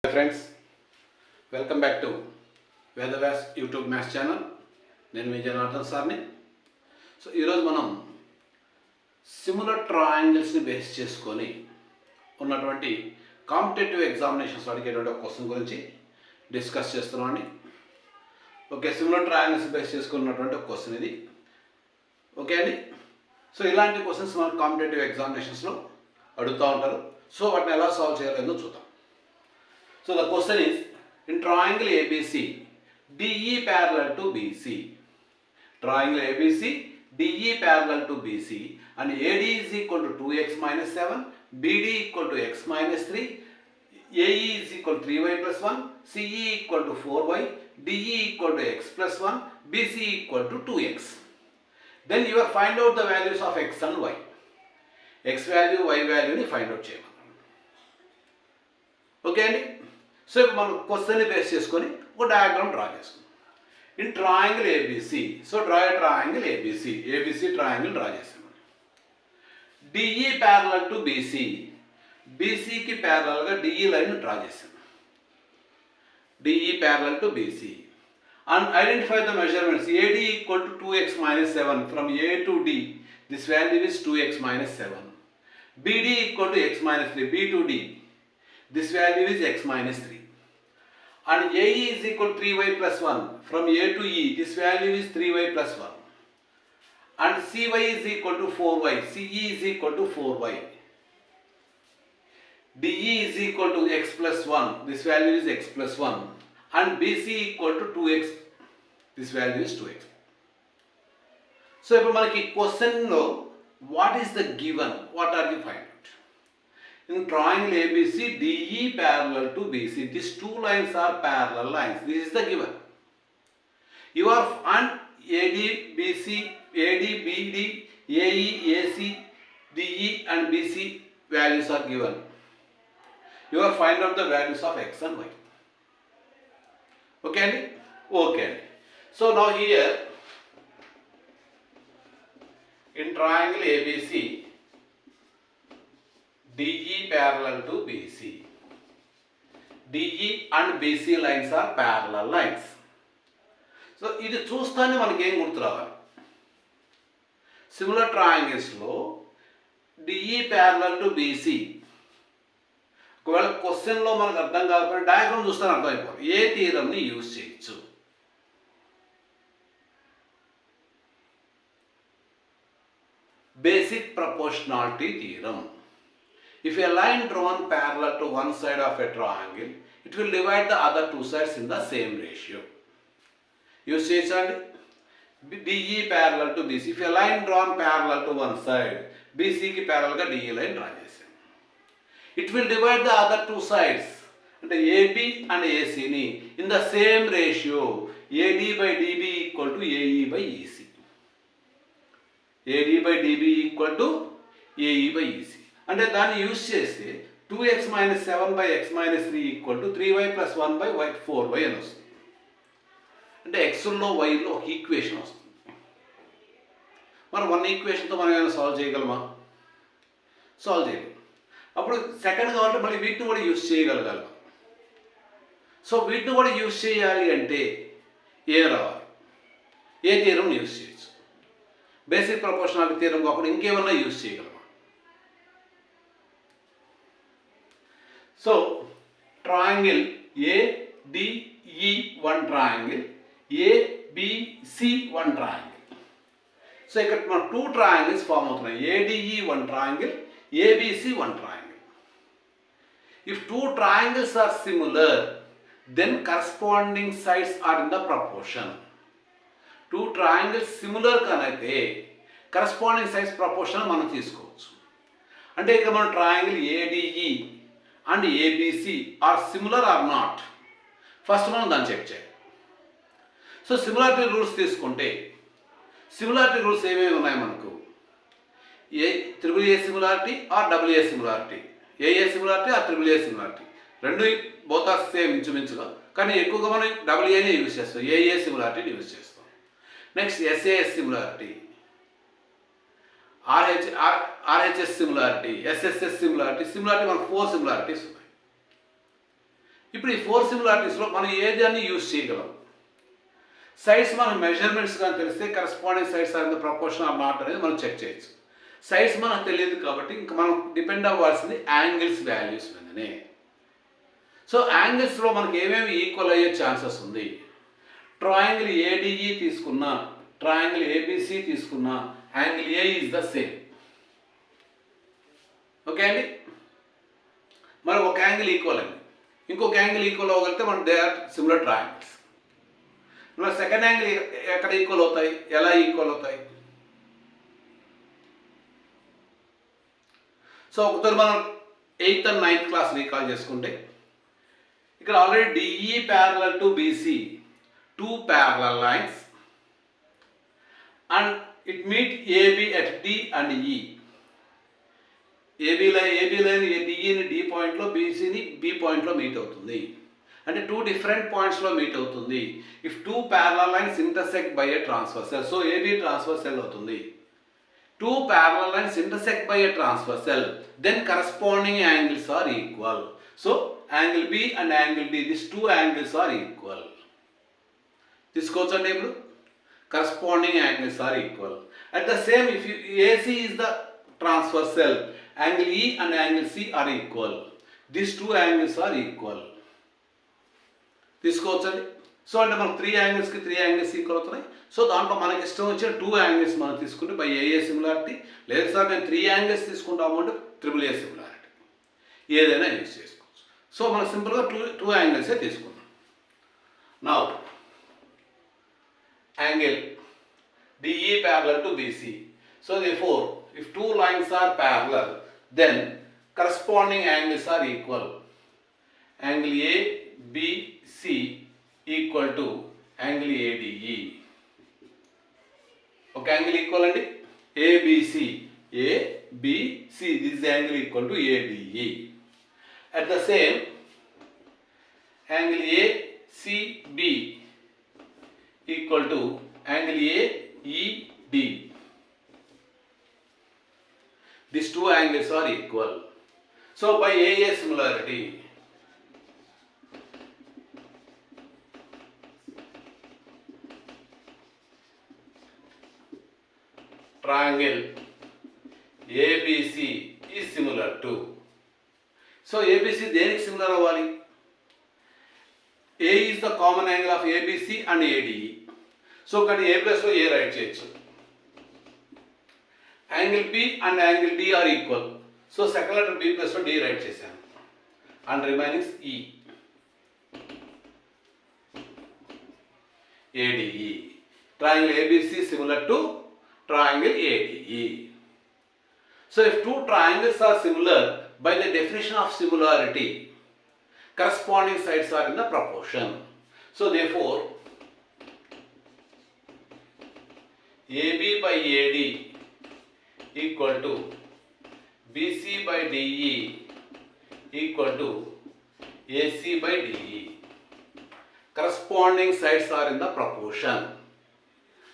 Hi friends, welcome back to Vedavyas YouTube maths channel. నేను మీ జనార్దన్ సార్ని. So ఈరోజు మనం సిమిలర్ ట్రయాంగిల్స్ని బేస్ చేసుకొని ఉన్నటువంటి కాంపిటేటివ్ ఎగ్జామినేషన్స్ అడిగేటువంటి ఒక క్వశ్చన్ గురించి డిస్కస్ చేస్తున్నామండి. ఓకే, సిమిలర్ ట్రయాంగిల్స్ బేస్ చేసుకున్నటువంటి ఒక క్వశ్చన్ ఇది. ఓకే అండి. సో ఇలాంటి క్వశ్చన్స్ మనం కాంపిటేటివ్ ఎగ్జామినేషన్స్లో అడుగుతూ ఉంటారు. సో వాటిని ఎలా సాల్వ్ చేయాలో చూద్దాం. So the question is, in triangle ABC, DE parallel to BC. Triangle ABC, DE parallel to BC, and AD is equal to 2x minus 7, BD equal to x minus 3, AE is equal to 3y plus 1, CE equal to 4y, DE equal to x plus 1, BC equal to 2x. Then you will find out the values of x and y. X value, y value ni find out చేయమన్నారు. Okay అండి. So ఇప్పుడు మనం క్వశ్చన్ని base చేసుకొని ఒక diagram draw చేసుకుందాం. In triangle ABC, so draw a triangle ABC. ABC triangle draw చేసాము. DE parallel to BC, బీసీకి ప్యారలల్గా డిఈ లైన్ డ్రా చేసాము. DE parallel to BC and identify the measurements. AD equal to 2x minus 7 from A to D. This value is 2x minus 7. BD equal to x minus 3. B to D, this value is x minus 3. And AE is equal to 3y plus 1. From A to E, this value is 3y plus 1. And CY is equal to 4y. CE is equal to 4y. DE is equal to x plus 1. This value is x plus 1. And BC equal to 2x. This value is 2x. So, if we question lo, what is the given? What are you finding? In triangle ABC, DE parallel to BC. These two lines are parallel lines. This is the given. You are and AD, BC, AD, BD, AE, AC, DE and BC values are given. You are find out the values of x and y. Okay? Okay. So now here, in triangle ABC, DE parallel to BC. DE and BC lines are parallel lines. So ఇది చూస్తానే మనకి ఏం గుర్తు రావాలి? Similar ట్రయాంగిల్స్లో DE parallel to BC. ఒకవేళ క్వశ్చన్లో మనకు అర్థం కాకపోతే డయాగ్రామ్ చూస్తానే అర్థమైపోవాలి. ఏ థియరంని యూజ్ చేయొచ్చు? Basic proportionality theorem. If a line drawn parallel to one side of a triangle, it will divide the other two sides in the same ratio. Use cheyandi. DE parallel to BC. If a line drawn parallel to one side, BC ki parallel ga DE line draw chesam. It will divide the other two sides, ante AB and AC ni in the same ratio. AD by DB equal to AE by EC. AD by DB equal to AE by EC. అంటే దాన్ని use చేస్తే 2x minus 7 by x minus 3 equal to 3y plus 1 by y 4y అని వస్తుంది. అంటే ఎక్స్లో వైలో ఒక equation వస్తుంది. మనం వన్ ఈక్వేషన్తో మనం ఏమైనా సాల్వ్ చేయగలమా? సాల్వ్ చేయగలం. అప్పుడు సెకండ్ కావాలంటే మళ్ళీ వీటిని కూడా యూజ్ చేయగలగాలి. సో వీటిని కూడా యూజ్ చేయాలి అంటే ఏం రావాలి? ఏ థియరం యూజ్ చేయొచ్చు? బేసిక్ ప్రపోర్షనాలిటీ థియరం కాకుండా ఇంకేమన్నా యూజ్ చేయగలమా? So, triangle ADE one triangle, ABC one triangle. So, ఇక్కడ మన టూ ట్రయాంగిల్స్ ఫామ్ అవుతున్నాయి. ADE one triangle, ABC one triangle. If two triangles are similar, then corresponding sides are in the proportion. Two triangles similar కనైతే corresponding sides proportion మనం తీసుకోవచ్చు. అంటే ఇక్కడ మన triangle ADE and ABC are similar or not? First మనం దాన్ని check చేయాలి. So similarity rules తీసుకుంటే సిమిలారిటీ రూల్స్ ఏమేమి ఉన్నాయి మనకు? Triple A similarity or double A similarity, AA similarity or triple A similarity. రెండు బోత్ ఆర్ సేమ్ ఇంచుమించుగా, కానీ ఎక్కువగా మనం డబుల్ ఏనే యూజ్ చేస్తాం, ఏఏ సిమిలారిటీని యూజ్ చేస్తాం. Next SAS similarity, RHS similarity, SSS similarity, మనకు 4 similarities ఉన్నాయి. ఇప్పుడు ఈ 4 సిమిలారిటీస్లో మనం ఏదాన్ని యూజ్ చేయగలం? సైడ్స్ మనకు మెజర్మెంట్స్ కానీ తెలిస్తే corresponding sides are the proportion or not అనేది మనం చెక్ చేయొచ్చు. సైడ్స్ మనకు తెలియదు కాబట్టి ఇంకా మనం డిపెండ్ అవ్వాల్సింది యాంగిల్స్ వాల్యూస్ మీదనే. సో యాంగిల్స్లో మనకి ఏమేమి ఈక్వల్ అయ్యే ఛాన్సెస్ ఉంది? ట్రయాంగిల్ ఏడిఈ తీసుకున్నా, ట్రయాంగిల్ ఏబిసి తీసుకున్నా, angle A is the same. Okay అండి, మరి ఒక యాంగిల్ ఈక్వల్ అండి, ఇంకొక యాంగిల్ ఈక్వల్ అవ్వగలిగితే మనం దే ఆర్ సిమిలర్ ట్రయాంగిల్స్. మరి సెకండ్ యాంగిల్ ఎక్కడ ఈక్వల్ అవుతాయి, ఎలా ఈక్వల్ అవుతాయి? సో ఒకసారి మనం 8th and 9th class recall చేసుకుంటే ఇక్కడ already DE parallel to BC, 2 parallel lines and it meet AB at D and E. AB line డిఈని డి పాయింట్లో, బీసీని బి పాయింట్లో మీట్ అవుతుంది. అంటే 2 different పాయింట్స్లో మీట్ అవుతుంది. If 2 parallel lines intersect by a transversal, so AB transversal అవుతుంది. 2 parallel lines intersect by a transversal, then corresponding angles are equal. So angle B and angle D, these 2 angles are equal. తీసుకోవచ్చండి. ఇప్పుడు corresponding angles are equal. At the same, if AC is the transversal, angle E and angle C are equal. These 2 angles are equal. తీసుకోవచ్చండి. So అంటే మనకు 3 యాంగిల్స్కి 3 angles equal అవుతున్నాయి. So దాంట్లో మనకి ఇష్టం వచ్చిన 2 యాంగిల్స్ మనం తీసుకుంటే బై ఏఏ సిమిలారిటీ, లేదు సార్ నేను 3 యాంగిల్స్ తీసుకుంటాము అంటే ట్రిపుల్ ఏ సిమిలారిటీ, ఏదైనా యూజ్ చేసుకోవచ్చు. సో మనం సింపుల్గా 2 యాంగిల్సే తీసుకున్నాం. Now angle DE parallel to BC. So therefore, if 2 lines are parallel, then corresponding angles are equal. Angle ABC equal to angle ADE. Okay, angle equal and ABC. This angle equal to ADE. At the same, angle ACB equal to angle AED. These 2 angles are equal. So by AA similarity, triangle ABC is similar to. So ABC దేనికి similar అవ్వాలి? A is the common angle of ABC and ADE. So కానీ A ప్లస్లో A write చేయొచ్చు. Angle B and angle D are equal. So second letter B ప్లస్లో D write చేశాను and remainings ఈ ADE. Triangle ABC similar to triangle ADE. So if 2 triangles are similar, by the definition of similarity, corresponding sides are in the proportion. So therefore, AB by AD equal to BC by DE equal to AC by DE. Corresponding sides are in the proportion.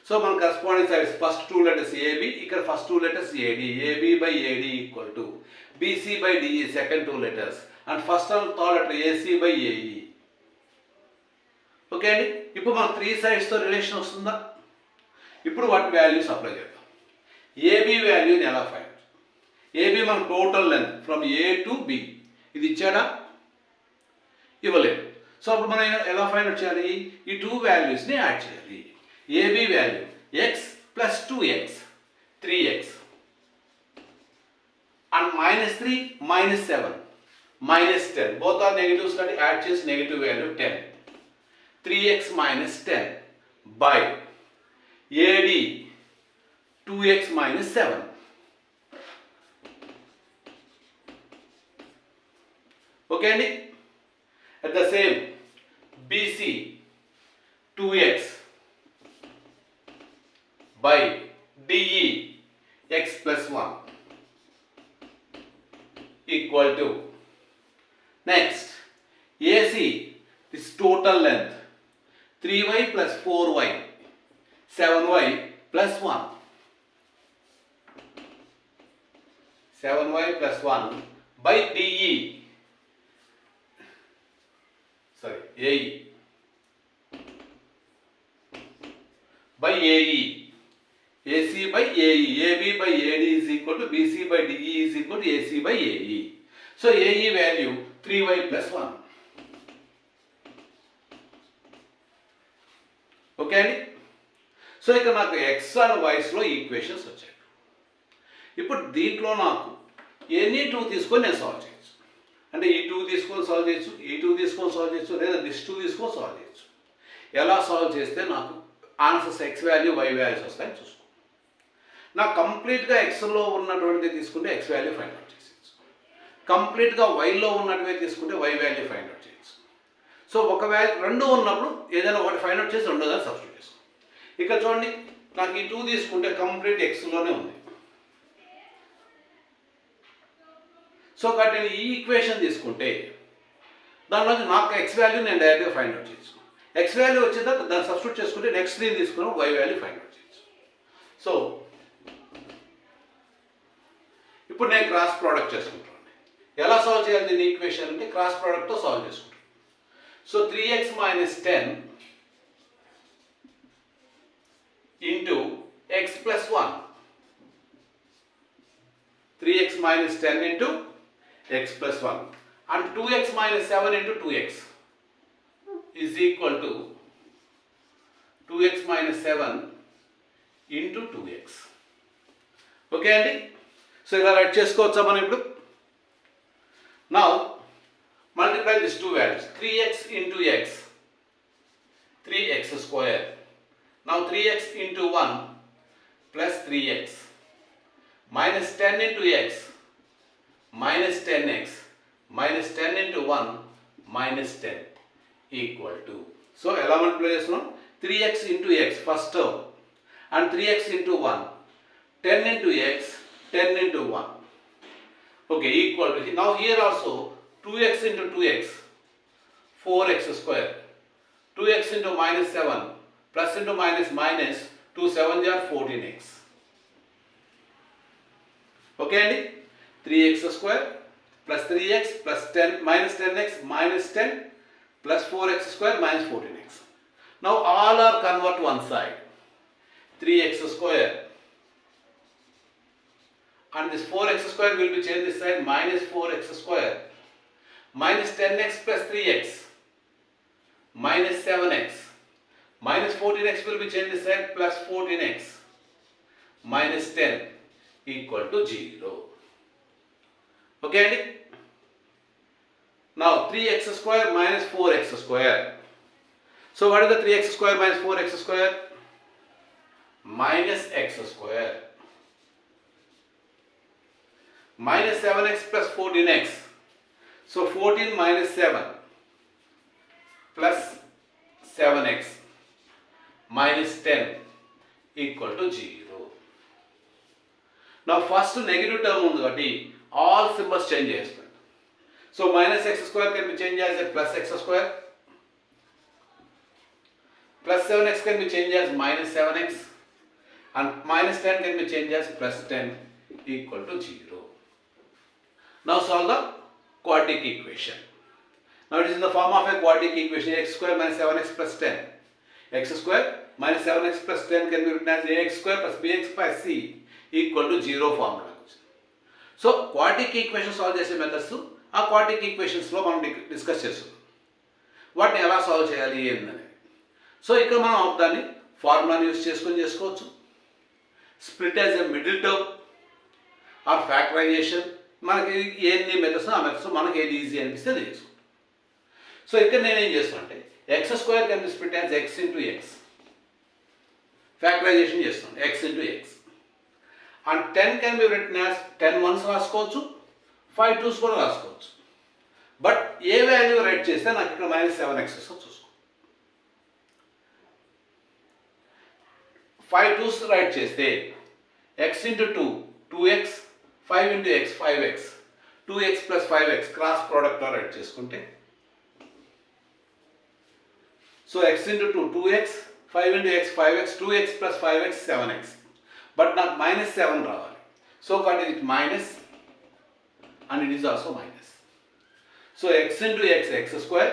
So మన corresponding sides, first 2 letters AB, ఇక్కడ first 2 letters AD. AB by AD equal to BC by DE, second 2 letters, and first and third letter AC by AE. Okay అండి, ఇప్పుడు మన 3 sides-తో relation వస్తుందా? ఇప్పుడు వాటి values apply చేద్దాం. AB వాల్యూని ఎలా ఫైండ్? ఏబి మన total length from A to be, ఇది ఇచ్చాడా? ఇవ్వలేదు. సో అప్పుడు మనం ఎలా ఫైండ్ అవుట్ చేయాలి? ఈ 2 వాల్యూస్ని యాడ్ చేయాలి. AB value x plus 2x, 3x, and -3 -7 -10, both are negatives కాబట్టి యాడ్ చేసి negative value 10, 3x - 10 by AD 2x - 7. Okay అండి. At the same, BC 2x by DE x plus 1 equal to, next AC, this total length 3y plus 4y, 7y plus 1, 7y plus 1 by DE sorry, AE by AE, AC by AE, AB by AD is equal to BC by DE is equal to AC by AE. So AE value 3y plus 1. Okay అండి. So ఇక నాకు X and వైస్లో equations వచ్చాయి. ఇప్పుడు దీంట్లో నాకు any two తీసుకొని నేను solve చేయొచ్చు. అంటే ఈ టూ తీసుకొని సాల్వ్ చేయొచ్చు, ఈ టూ తీసుకొని సాల్వ్ చేయొచ్చు, లేదా దిస్ టూ తీసుకొని సాల్వ్ చేయొచ్చు. ఎలా సాల్వ్ చేస్తే నాకు answers x value y values వస్తాయని చూసుకో. నాకు కంప్లీట్గా ఎక్స్లో ఉన్నటువంటిది తీసుకుంటే ఎక్స్ వాల్యూ ఫైండ్ అవుట్ చేసేయచ్చు. కంప్లీట్గా వైలో ఉన్నటువంటివి తీసుకుంటే వై వాల్యూ ఫైండ్ అవుట్ చేయొచ్చు. సో ఒకవేళ రెండు ఉన్నప్పుడు ఏదైనా ఒకటి ఫైండ్ అవుట్ చేసి రెండో దాన్ని సబ్స్టిట్యూట్ చేసుకో. ఇక్కడ చూడండి, నాకు ఈ టూ తీసుకుంటే కంప్లీట్ ఎక్స్లోనే ఉంది. సో కాబట్టి నేను ఈ ఈక్వేషన్ తీసుకుంటే దానిలో నాకు ఎక్స్ వాల్యూ నేను డైరెక్ట్గా ఫైండ్ అవుట్ చేయొచ్చు. ఎక్స్ వాల్యూ వచ్చే తర్వాత దాన్ని సబ్స్టిట్యూట్ చేసుకుంటే నెక్స్ట్ దీన్ని తీసుకుని వై వాల్యూ ఫైండ్ అవుట్ చేయొచ్చు. సో ఇప్పుడు నేను క్రాస్ ప్రోడక్ట్ చేసుకుంటాను. ఎలా సాల్వ్ చేయాలి దీన్ని ఈక్వేషన్ అంటే క్రాస్ ప్రోడక్ట్తో సాల్వ్ చేసుకుంటాను. So 3x minus 10 into x plus 1. 3x minus 10 into x plus 1. And 2x minus 7 into 2x is equal to 2x minus 7 into 2x. Okay అండి. So ఇలా right చేసుకోవచ్చా మనం ఇప్పుడు? Now multiply these two values, 3x into x, 3x square. Now 3x into 1 plus 3x minus 10 into x minus 10x minus 10 into 1 minus 10 equal to. So ఎలా multiply చేస్తున్నాం? 3x into x first term and 3x into 1, 10 into x, 10 into 1. Okay, equal to. Now here also 2x into 2x, 4x square, 2x into minus 7, plus into minus minus, 2 7s are 14x. Okay అండి, 3x square plus 3x plus 10 minus 10x minus 10 plus 4x square minus 14x. Now all are convert one side. 3x square and this 4x square will be changed this side, minus 4x square minus 10x plus 3x minus 7x minus 14x will be changed this side, plus 14x minus 10 equal to 0. Okay andy? Now 3x square minus 4x square. So what is the 3x square minus 4x square? Minus x square minus 7x plus 14x. So 14 minus 7 plus 7x minus 10 equal to 0. Now first negative term ఉంది కాబట్టి all symbols change చేస్తాం. So minus x square can be changed as a plus x square, plus 7x can be changed as minus 7x, and minus 10 can be changed as plus 10 equal to 0. Now solve the quadratic equation. Now it is in the form of a quadratic equation, x square minus 7x plus 10. X square minus 7x plus 10 can be written as ax square plus bx by c equal to 0 formula. So quadratic equation solve చేసే methods ఆ quadratic equationsలో మనం discuss చేస్తున్నాం. వాటిని ఎలా solve చేయాలి ఏంటనేది. So ఇక్కడ మనం దాన్ని ఫార్ములాని యూస్ చేసుకొని చేసుకోవచ్చు. Split as a middle term or factorization, మనకి ఏంది మెథడ్స్ ఆ మెథడ్స్ మనకి ఏది ఈజీ అనిపిస్తే అది చేసుకుంటాం. సో ఇక్కడ నేనేం చేస్తాను అంటే x square can be split as x into x, factorisation చేస్తాను x into x. And 10 can be written as 10 1s రాసుకోవచ్చు, 5 2s కూడా రాసుకోవచ్చు. బట్ ఏ వాల్యూ రైట్ చేస్తే నాకు ఇక్కడ మైనస్ 7x చూసుకో. 5 2s రైట్ చేస్తే x into 2 2x, 5 into x 5x, 2x plus 5x cross ప్రోడక్ట్లో రైట్ చేసుకుంటే so x into 2 2x, 5 into x 5x, 2x plus 5x 7x. But నాకు minus 7 రావాలి. So కాబట్టి it minus and it is also minus. So x into x x square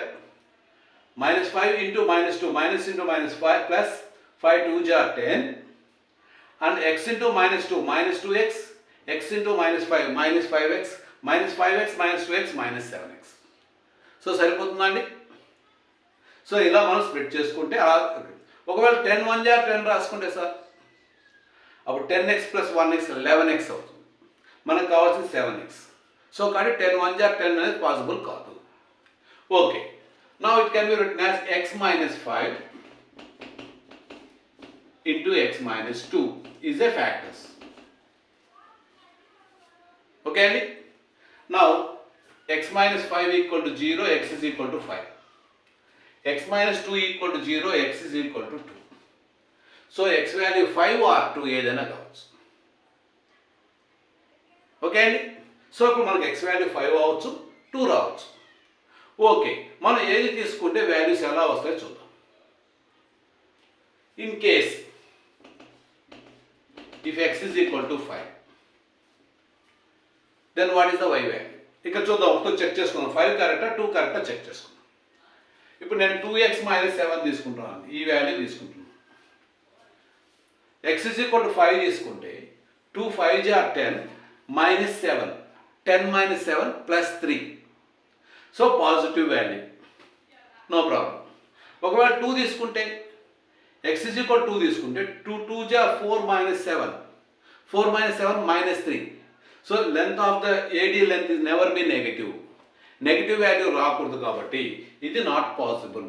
minus 5 into minus 2, minus into minus 5 plus 5 2s are 10, and x into minus 2, minus 2x, x into minus 5, minus 5x, minus 5x, minus 2x, minus 7x. So సరిపోతుందండి. So ఇలా మనం split చేసుకుంటే అలా ఒకవేళ 10 1 jar 10 రాసుకుంటే sir అప్పుడు 10x plus 1x 11x అవుతుంది. మనకు కావాల్సింది 7x. సో కానీ 10 1 జార్ 10 అనేది పాసిబుల్ కాదు. Okay, now it can be written as x minus 5 into x minus 2 is a factors. Okay అండి. Now x minus 5 equal to 0, x is equal to 5. x minus 2 equal to 0, x is equal to 2. So x value 5 or 2 ఏదైనా కావచ్చు. Okay అండి. So ఇప్పుడు మనకు x value 5 అవ్వచ్చు, 2 రావచ్చు. Okay, మనం ఏది తీసుకుంటే వాల్యూస్ ఎలా వస్తాయో చూద్దాం. In case if x is equal to 5, then what is the y value? ఇక్కడ చూద్దాం, ఒకటి చెక్ చేసుకుందాం. 5 కరెక్టా 2 కరెక్టా చెక్ చేసుకుందాం. ఇప్పుడు నేను 2x minus 7 తీసుకుంటున్నాను, ఈ వాల్యూ తీసుకుంటున్నాను. x is equal to 5 తీసుకుంటే 2 5s are 10 minus 7, 10 minus 7 plus 3. So positive value, no problem. ఒకవేళ 2 తీసుకుంటే x is equal to 2 తీసుకుంటే 2 2s are 4 minus 7, 4 minus 7 minus 3. So length of the AD length is never be negative. Negative value రాకూడదు కాబట్టి ఇది not possible.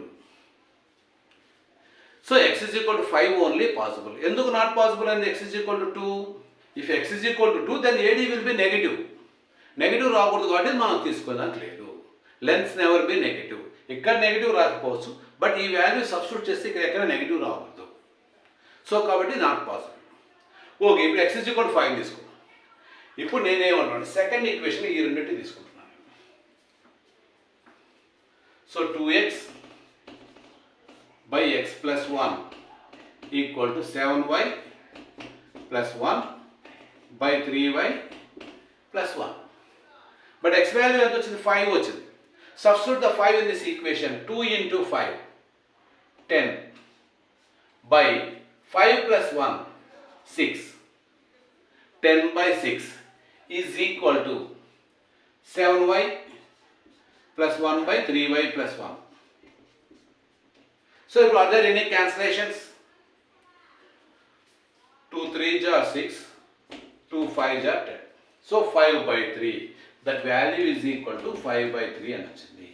So x is equal to 5 only possible. ఎందుకు not possible and x is equal to 2? If x is equal to 2 then AD will be negative. Negative రాకూడదు కాబట్టి మనం తీసుకోవడానికి లేదు. Lengths never be negative. ఇక్కడ negative రాకపోవచ్చు, but ఈ value substitute చేస్తే ఇక్కడ ఎక్కడ నెగటివ్ రాకూడదు. సో కాబట్టి నాట్ పాసిబుల్. ఓకే, ఇప్పుడు x is equal to 5 తీసుకున్నాను. ఇప్పుడు నేనేమంటున్నాను, సెకండ్ ఈక్వేషన్ ఈ రెండింటిని తీసుకుంటున్నాను. So 2x by x plus 1 equal to 7y plus 1 by 3y plus 1. But x value ఎంత వచ్చింది? 5 వచ్చింది. Substitute the 5 in this equation. 2 into 5, 10 by 5 plus 1, 6. 10 by 6 is equal to 7y plus 1 by 3y plus 1. So are there any cancellations? 2 3s are 6, 2 5s are 10. So 5 by 3, that value is equal to 5 by 3 అని వచ్చింది.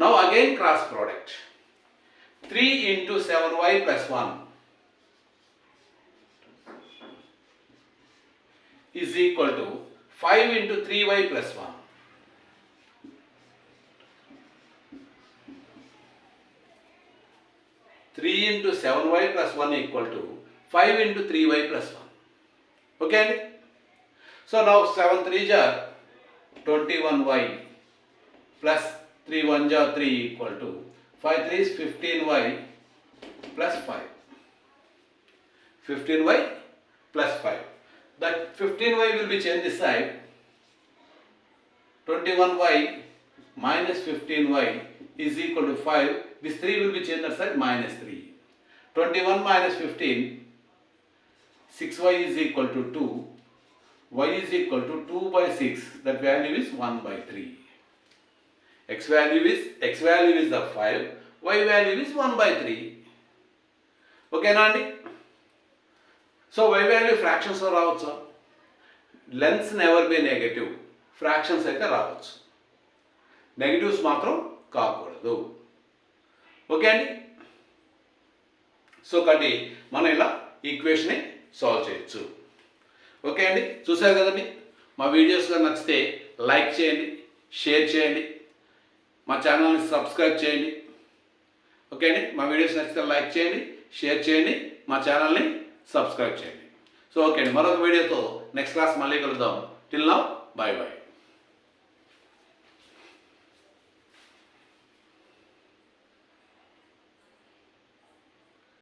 Now again cross product. 3 into 7y plus 1 is equal to 5 into 3y plus 1. Three into 7y plus 1 equal to 5 into 3y plus 1. Okay? So now 7 3s are 21y plus 3 1s are 3 equal to 5 3s 15y plus 5. 15y plus 5. That 15y will be changed this side. 21y minus 15y is equal to 5. This 3 will be changed that side, minus 3. 21 minus 15, 6y is equal to 2. Y is equal to 2 by 6. That value is 1 by 3. X value is the 5. Y value is 1 by 3. Okay, Nandi? So y value fractions are రావచ్చు. Lengths never be negative. Fractions అయితే రావచ్చు. Negatives మాత్రం కాకూడదు. Okay అండి. So కాబట్టి మనం ఇలా ఈక్వేషన్ని సాల్వ్ చేయొచ్చు. ఓకే అండి, చూసారు కదండి. మా వీడియోస్ నచ్చితే లైక్ చేయండి, షేర్ చేయండి, మా ఛానల్ని సబ్స్క్రైబ్ చేయండి. ఓకే అండి, మా వీడియోస్ నచ్చితే లైక్ చేయండి, షేర్ చేయండి, మా ఛానల్ని సబ్స్క్రైబ్ చేయండి. సో ఓకే అండి, మరొక వీడియోతో నెక్స్ట్ క్లాస్ మళ్ళీ కలుద్దాం. Till now, bye bye.